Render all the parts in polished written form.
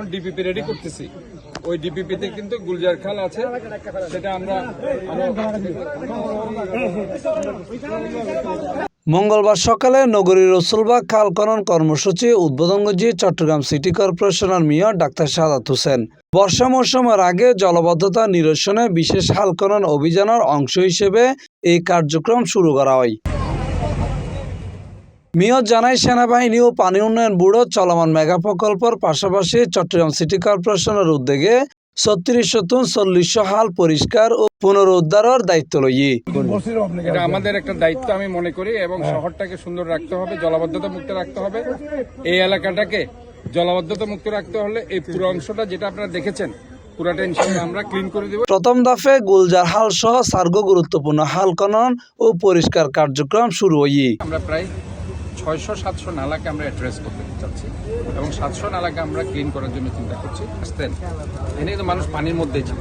এখন DPP ready করতেছি। ওই ডিপিপিতে কিন্তু গুলজার খাল আছে, সেটা আমরা মঙ্গলবার সকালে নগরীর রসুলবাগ খাল খনন কর্মসূচি উদ্বোধন করেছে চট্টগ্রাম সিটি কর্পোরেশনের মেয়র ডাক্তার সাদাত হোসেন। বর্ষা মৌসুমের আগে জলাবদ্ধতা নিরসনে বিশেষ খাল খনন অভিযানের অংশ হিসেবে এই কার্যক্রম শুরু করা হয়। মেয়র জানায়, সেনাবাহিনী ও পানি উন্নয়ন ব্যুরো চলমান মেগা প্রকল্পের পাশাপাশি চট্টগ্রাম সিটি কর্পোরেশনের উদ্যোগে 3640 হাল পরিষ্কার ও পুনরুদ্ধারের দায়িত্ব লইয়ে এটা আমাদের একটা দায়িত্ব আমি মনে করি, এবং শহরটাকে সুন্দর রাখতে হবে, জলাবদ্ধতা মুক্ত রাখতে হবে। এই এলাকাটাকে জলাবদ্ধতা মুক্ত রাখতে হলে এই পুরো অংশটা যেটা আপনারা দেখেছেন পুরাটা ইনশাআল্লাহ আমরা ক্লিন করে দেব। প্রথম দফে গুলজার হাল সহ সার্গ গুরুত্বপূর্ণ হাল খনন ও পরিষ্কার কার্যক্রম শুরু হয়ে আমরা প্রায় 600-700 নালাকে আমরা অ্যাড্রেস করতে চাচ্ছি, এবং 700 নালাকে আমরা ক্লিন করার জন্য চিন্তা করছি। এনে কিন্তু মানুষ পানির মধ্যেই ছিল।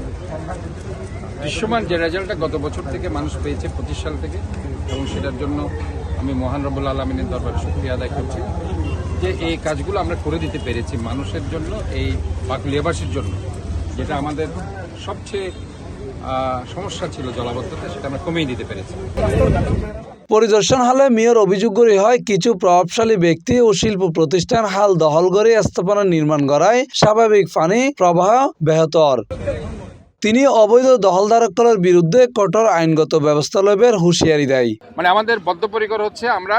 দৃশ্যমান যে রেজাল্টটা গত বছর থেকে মানুষ পেয়েছে 25 সাল থেকে, এবং সেটার জন্য আমি মহান রব্বুল আলমিনের দরবারে শুকরিয়া আদায় করছি যে এই কাজগুলো আমরা করে দিতে পেরেছি মানুষের জন্য, এই বাকুলিয়াবাসীর জন্য, যেটা আমাদের সবচেয়ে সমস্যা ছিল জলাবদ্ধতা, সেটা আমরা কমিয়ে দিতে পেরেছি। পরিদর্শন হলে মেয়র অভিযোগ করে হয় কিছু প্রভাবশালী ব্যক্তি ও শিল্প প্রতিষ্ঠান হাল দখল করে স্থাপনা নির্মাণ করায় স্বাভাবিক পানি প্রবাহ ব্যাহতর। তিনি অবৈধ দখলদারকলের বিরুদ্ধে কঠোর আইনগত ব্যবস্থা লইবের হুঁশিয়ারি দেয়। মানে আমাদের বদ্ধপরিকর হচ্ছে, আমরা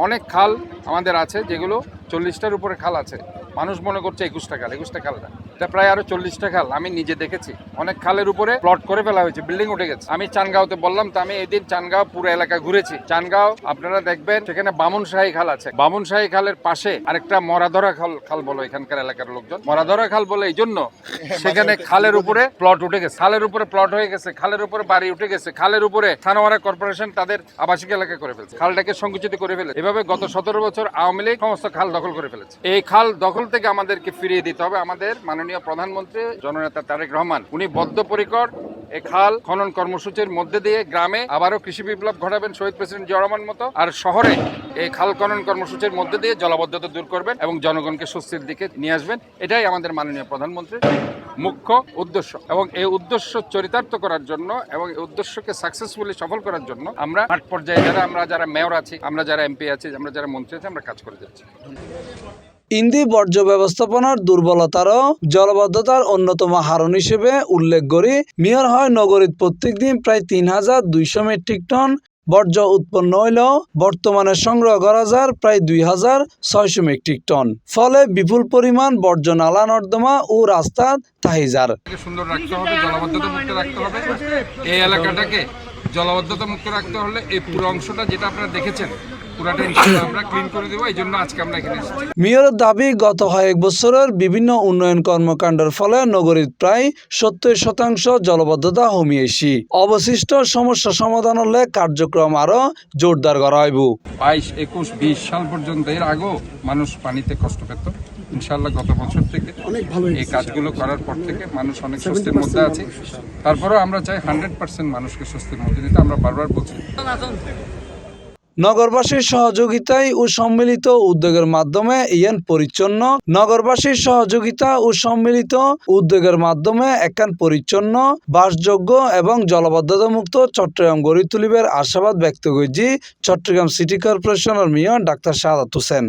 অনেক খাল আমাদের আছে যেগুলো 40টার উপরে খাল আছে। মানুষ মনে করছে 21টা খাল না, এটা প্রায় আরো 40টা খাল। আমি নিজে দেখেছি অনেক খালের উপরে প্লট করে ফেলা হয়েছে, বিল্ডিং উঠে গেছে। আমি চানগাঁওতে বললাম, তো আমি এদিন চানগাঁও পুরো এলাকা ঘুরেছি। চানগাঁও আপনারা দেখবেন সেখানে বামুনশাহী খাল আছে, বামুনশাহী খালের পাশে আরেকটা মরাধরা খাল বলো এখানকার এলাকার লোকজন, মরাধরা খাল বলে এই জন্য সেখানে খালের উপরে প্লট উঠে গেছে, খালের উপরে প্লট হয়ে গেছে, খালের উপরে বাড়ি উঠে গেছে, খালের উপরে থানাওয়ারা কর্পোরেশন তাদের আবাসিক এলাকা করে ফেলছে, খালটাকে সংকুচিত করে ফেলেছে। এভাবে গত 17 বছর আওয়ামী লীগ সমস্ত খাল দখল করে ফেলেছে। এই খাল দখল থেকে আমাদেরকে ফিরিয়ে দিতে হবে। আমাদের মাননীয় প্রধানমন্ত্রী জননেতা তারেক রহমান উনি বদ্ধপরিকর এই খাল খনন কর্মসূচির মধ্যে দিয়ে গ্রামে আবারও কৃষি বিপ্লব ঘটাবেন শহীদ প্রেসিডেন্ট জিয়া রহমান মতো, আর শহরে এই খাল খনন কর্মসূচির মধ্যে দিয়ে জলাবদ্ধতা দূর করবেন এবং জনগণকে স্বস্তির দিকে নিয়ে আসবেন। এটাই আমাদের মাননীয় প্রধানমন্ত্রীর মুখ্য উদ্দেশ্য, এবং এই উদ্দেশ্য চরিতার্থ করার জন্য এবং এই উদ্দেশ্যকে সাকসেসফুলি সফল করার জন্য আমরা মাঠ পর্যায়ে যারা মেয়র আছি, আমরা যারা এমপি আছি, আমরা যারা মন্ত্রী আছি, আমরা কাজ করে যাচ্ছি। ইন্ধি বর্জ্য ব্যবস্থাপনার দুর্বলতারও জলবদ্ধতার অন্যতম হারণ হিসেবে উল্লেখ করে মেয়র হয় নগরীর প্রত্যেক দিন প্রায় 3200 মেট্রিক টন বর্জ্য উৎপন্ন হইলেও বর্তমানে সংগ্রহ করা যায় প্রায় 2600 মেট্রিক টন। ফলে বিপুল পরিমাণ বর্জ্য নালা নর্দমা ও রাস্তা তাহিজার। সুন্দর রাখতে হবে, জলাবদ্ধতা মুক্ত রাখতে হবে। এই এলাকাটাকে জলাবদ্ধতা মুক্ত রাখতে হলে এই পুরো অংশটা যেটা আপনারা দেখেছেন পুরাটা ইনশাআল্লাহ আমরা ক্লিন করে দেব। এই জন্য আজকে আমরা এখানে এসেছি। মেয়রের দাবি, গত কয়েক বছরের বিভিন্ন উন্নয়ন কর্মকাণ্ডের ফলে নগরীর প্রায় 70% জলবদ্ধতা কমিয়েছে। অবশিষ্ট সমস্যা সমাধান হলে কার্যক্রম আরো জোরদার করা হইব। 22, 21, 20 সাল পর্যন্ত এর আগেও মানুষ পানিতে কষ্ট পেত। ইনশাআল্লাহ গত বছর থেকে এই কাজগুলো করার পর থেকে মানুষ অনেক স্বস্তির মধ্যে আছে। তারপরেও আমরা চাই 100% মানুষকে স্বস্তির মধ্যে দিতে। আমরা বারবার বলছি নগরবাসীর সহযোগিতায় ও সম্মিলিত উদ্যোগের মাধ্যমে একখান পরিচ্ছন্ন বাসযোগ্য এবং জলবদ্ধতা মুক্ত চট্টগ্রাম গড়ে তুলিবার আশাবাদ ব্যক্ত করেছি চট্টগ্রাম সিটি কর্পোরেশনের মেয়র ডাক্তার সাদাত হোসেন।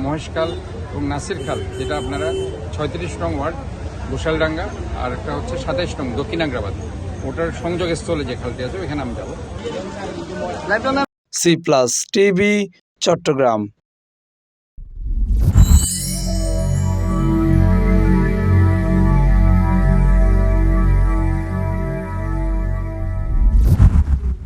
মহেশখাল এবং নাসির খাল, যেটা আপনারা 36 নং ওয়ার্ড গোশালডাঙ্গা, আর একটা হচ্ছে 27 নং দক্ষিণ আগ্রাবাদ, ওটার সংযোগস্থলে যে খালটি আছে ওইখানে আমি যাবো। C+ TV Chittagong.